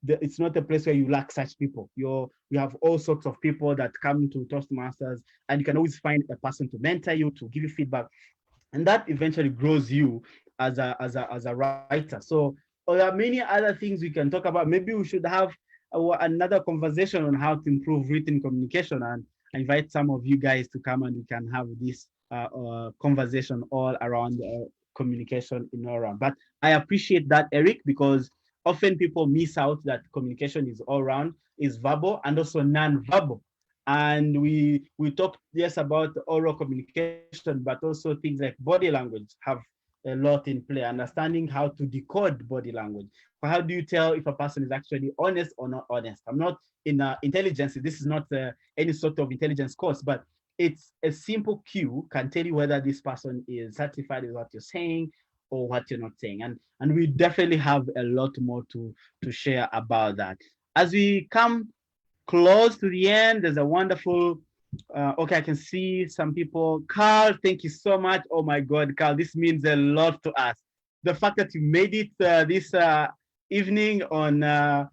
it's not a place where you lack such people. You have all sorts of people that come to Toastmasters, and you can always find a person to mentor you, to give you feedback, and that eventually grows you as a writer. So there are many other things we can talk about. Maybe we should have another conversation on how to improve written communication, and invite some of you guys to come, and we can have this conversation all around communication in all around. But I appreciate that, Eric, because often people miss out that communication is all around, is verbal and also non-verbal. And we talked about oral communication, but also things like body language have a lot in play. Understanding how to decode body language. How do you tell if a person is actually honest or not honest? I'm not in intelligence. This is not any sort of intelligence course, but it's a simple cue can tell you whether this person is satisfied with what you're saying, or what you're not saying. And we definitely have a lot more to share about that. As we come close to the end, there's a wonderful, okay, I can see some people. Carl, thank you so much. Oh my God, Carl, this means a lot to us. The fact that you made it this evening on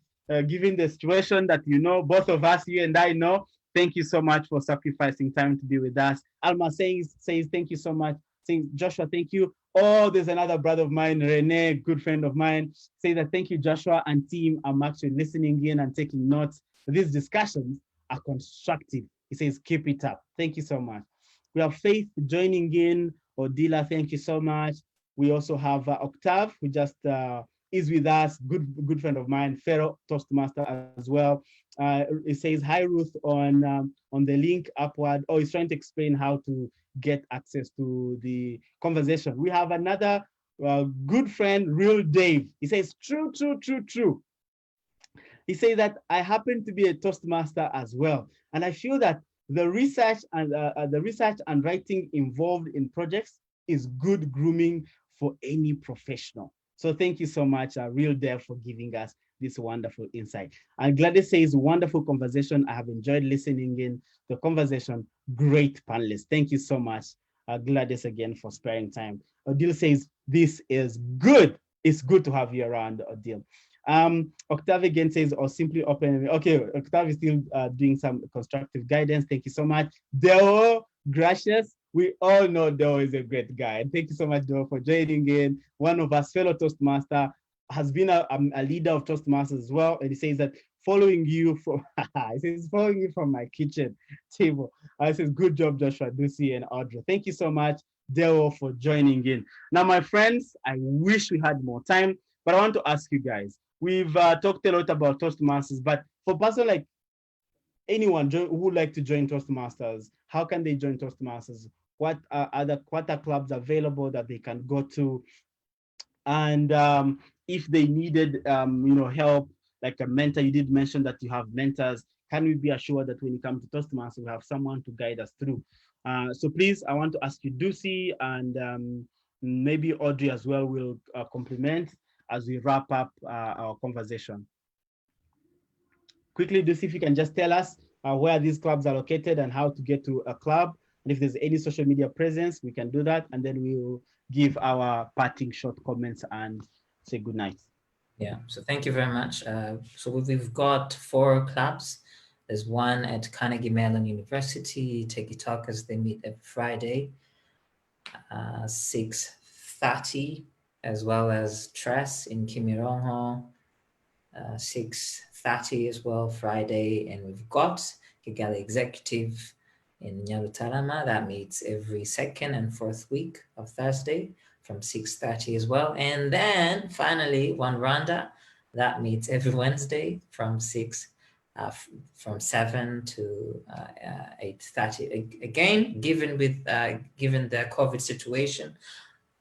given the situation that you know, both of us, you and I know. Thank you so much for sacrificing time to be with us. Alma says thank you so much. Saying Joshua, thank you. Oh, there's another brother of mine, Rene, good friend of mine. Say that thank you, Joshua and team. I'm actually listening in and taking notes. These discussions are constructive. He says, keep it up. Thank you so much. We have Faith joining in. Odila, thank you so much. We also have Octave, who just is with us, good friend of mine, fellow Toastmaster as well. It says, hi, Ruth, on the link upward. Oh, he's trying to explain how to get access to the conversation. We have another good friend, Real Dave. He says, true. He says that I happen to be a Toastmaster as well. And I feel that the research and writing involved in projects is good grooming for any professional. So thank you so much, Real Dev, for giving us this wonderful insight. And Gladys says, wonderful conversation. I have enjoyed listening in the conversation. Great panelists. Thank you so much, Gladys, again, for sparing time. Odile says, this is good. It's good to have you around, Odile. Octave again says, or simply open. Okay, Octave is still doing some constructive guidance. Thank you so much. Deo, gracious. We all know Deo is a great guy. And thank you so much, Deo, for joining in. One of us fellow Toastmaster, has been a leader of Toastmasters as well. And he says that following you from, he says, following you from my kitchen table. I says, good job, Joshua, Ducey, and Audrey. Thank you so much, Deo, for joining in. Now, my friends, I wish we had more time, but I want to ask you guys, we've talked a lot about Toastmasters, but for person like anyone who would like to join Toastmasters, how can they join Toastmasters? What are clubs available that they can go to? And if they needed help, like a mentor, you did mention that you have mentors. Can we be assured that when you come to Toastmasters, we have someone to guide us through? So please, I want to ask you, Ducey, and maybe Audrey as well will complement as we wrap up our conversation. Quickly, Ducey, if you can just tell us where these clubs are located and how to get to a club. And if there's any social media presence, we can do that. And then we will give our parting short comments and say good night. Yeah, so thank you very much. So we've got 4 clubs. There's one at Carnegie Mellon University, Teki Talkers. They meet every Friday, 6:30, as well as Tress in Kimirongo, 6:30 as well Friday. And we've got Kigali Executive in Nyarutarama that meets every 2nd and 4th week of Thursday from 6:30 as well. And then finally, One Rwanda that meets every Wednesday from 7 to 8:30. Again, given the COVID situation,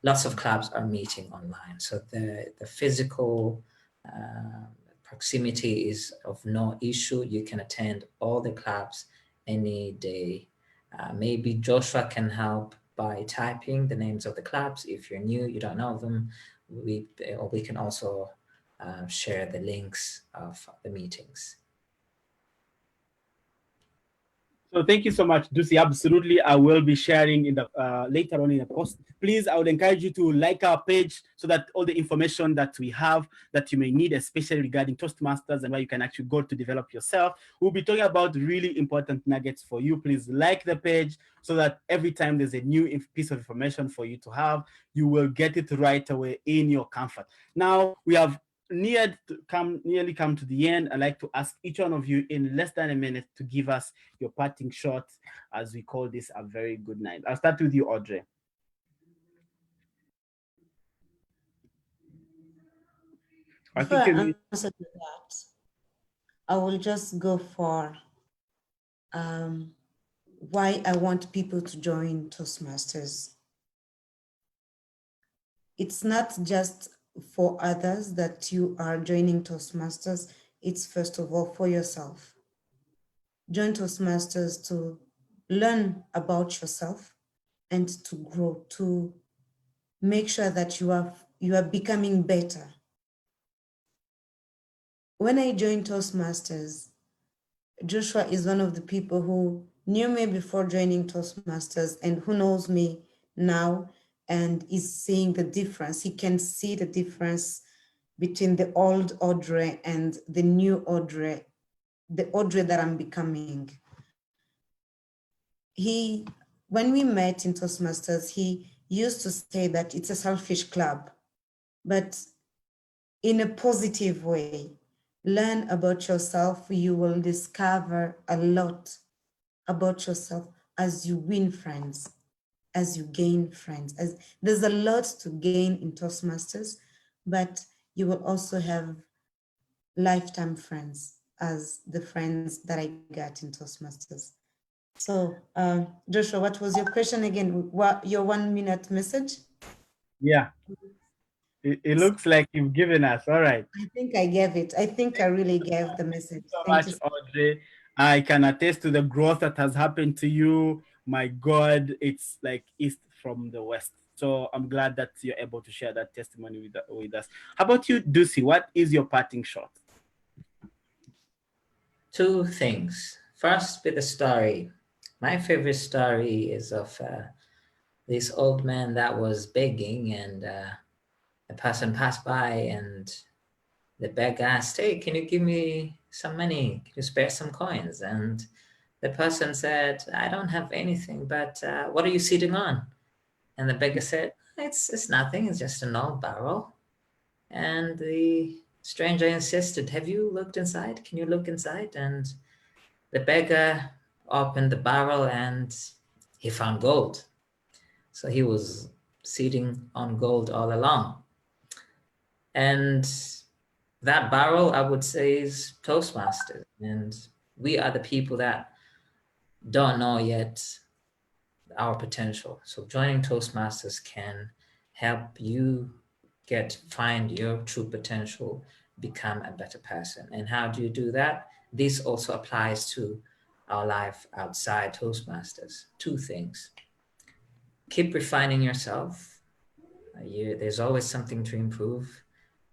lots of clubs are meeting online. So the physical proximity is of no issue. You can attend all the clubs any day. Maybe Joshua can help by typing the names of the clubs. If you're new, you don't know them, we can also share the links of the meetings. So thank you so much, Ducey. Absolutely, I will be sharing in the later on in the post. Please, I would encourage you to like our page so that all the information that we have that you may need, especially regarding Toastmasters and where you can actually go to develop yourself, we'll be talking about really important nuggets for you. Please like the page so that every time there's a new piece of information for you to have, you will get it right away in your comfort. Now, we have nearly come to the end. I'd like to ask each one of you in less than a minute to give us your parting shot as we call this a very good night. I'll start with you, Audrey. Before I answer to that, I will just go for why I want people to join Toastmasters. It's not just for others that you are joining Toastmasters, it's first of all for yourself. Join Toastmasters to learn about yourself and to grow, to make sure that you are becoming better. When I joined Toastmasters, Joshua is one of the people who knew me before joining Toastmasters and who knows me now and is seeing the difference. He can see the difference between the old Audrey and the new Audrey, the Audrey that I'm becoming. When we met in Toastmasters, he used to say that it's a selfish club, but in a positive way. Learn about yourself. You will discover a lot about yourself as you win friends, as you gain friends. There's a lot to gain in Toastmasters, but you will also have lifetime friends as the friends that I got in Toastmasters. So, Joshua, what was your question again? What your 1 minute message? Yeah, it looks like you've given us. All right. I think I gave it. I think I really gave the message. So Thank much, you. Audrey. I can attest to the growth that has happened to you. My God, it's like east from the west. So I'm glad that you're able to share that testimony with us. How about you, Ducey? What is your parting shot? Two things. First, with the story. My favorite story is of this old man that was begging, and a person passed by, and the beggar asked, "Hey, can you give me some money? Can you spare some coins?" And the person said, "I don't have anything, but what are you sitting on?" And the beggar said, it's nothing. It's just an old barrel." And the stranger insisted, "Have you looked inside? Can you look inside?" And the beggar opened the barrel and he found gold. So he was sitting on gold all along. And that barrel, I would say, is Toastmasters. And we are the people that don't know yet our potential. So joining Toastmasters can help you find your true potential, become a better person. And how do you do that? This also applies to our life outside Toastmasters. Two things: keep refining yourself. There's always something to improve.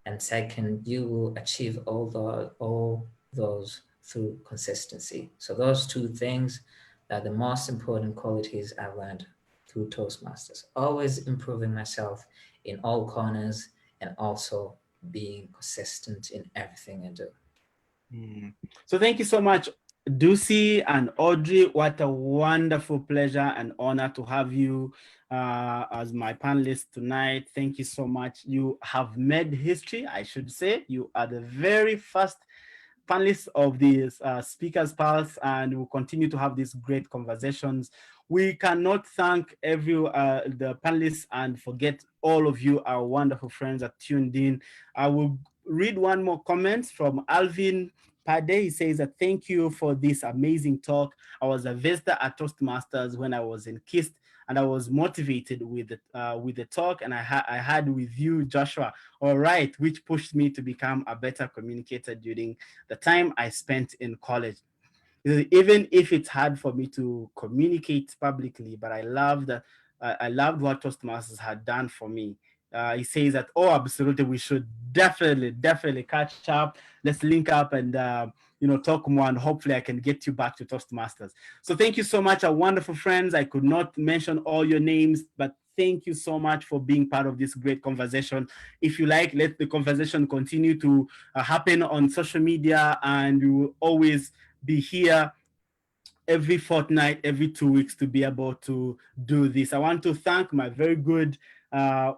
And second, you will achieve all those through consistency. So those two things are the most important qualities I've learned through Toastmasters. Always improving myself in all corners and also being consistent in everything I do. So thank you so much, Ducey and Audrey. What a wonderful pleasure and honor to have you as my panelists tonight. Thank you so much. You have made history, I should say. You are the very first panelists of the Speakers Pulse, and we'll continue to have these great conversations. We cannot thank the panelists and forget all of you, our wonderful friends that tuned in. I will read one more comment from Alvin Pade. He says that thank you for this amazing talk. I was a visitor at Toastmasters when I was in KIST, and I was motivated with the talk, and I had with you, Joshua, all right, which pushed me to become a better communicator during the time I spent in college. Even if it's hard for me to communicate publicly, but I loved what Toastmasters had done for me. He says that, oh, absolutely, we should definitely catch up. Let's link up and talk more, and hopefully I can get you back to Toastmasters. So thank you so much, our wonderful friends. I could not mention all your names, but thank you so much for being part of this great conversation. If you like, let the conversation continue to happen on social media, and we will always be here every fortnight, every 2 weeks to be able to do this. I want to thank my very good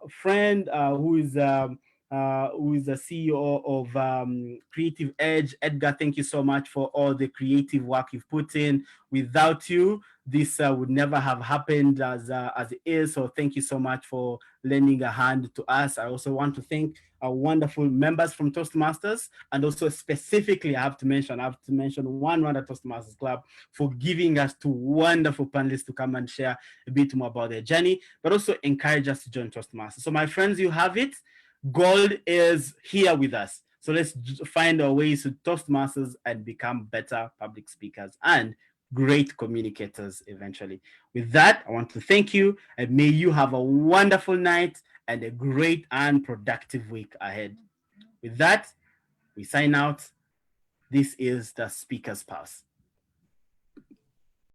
friend who is the CEO of Creative Edge. Edgar, thank you so much for all the creative work you've put in. Without you, this would never have happened as it is. So thank you so much for lending a hand to us. I also want to thank our wonderful members from Toastmasters, and also specifically I have to mention One Rwanda Toastmasters Club for giving us two wonderful panelists to come and share a bit more about their journey, but also encourage us to join Toastmasters. So my friends, you have it. Gold is here with us. So let's find our ways to Toastmasters and become better public speakers and great communicators eventually. With that, I want to thank you, and may you have a wonderful night and a great and productive week ahead. With that, we sign out. This is the Speaker's Pulse.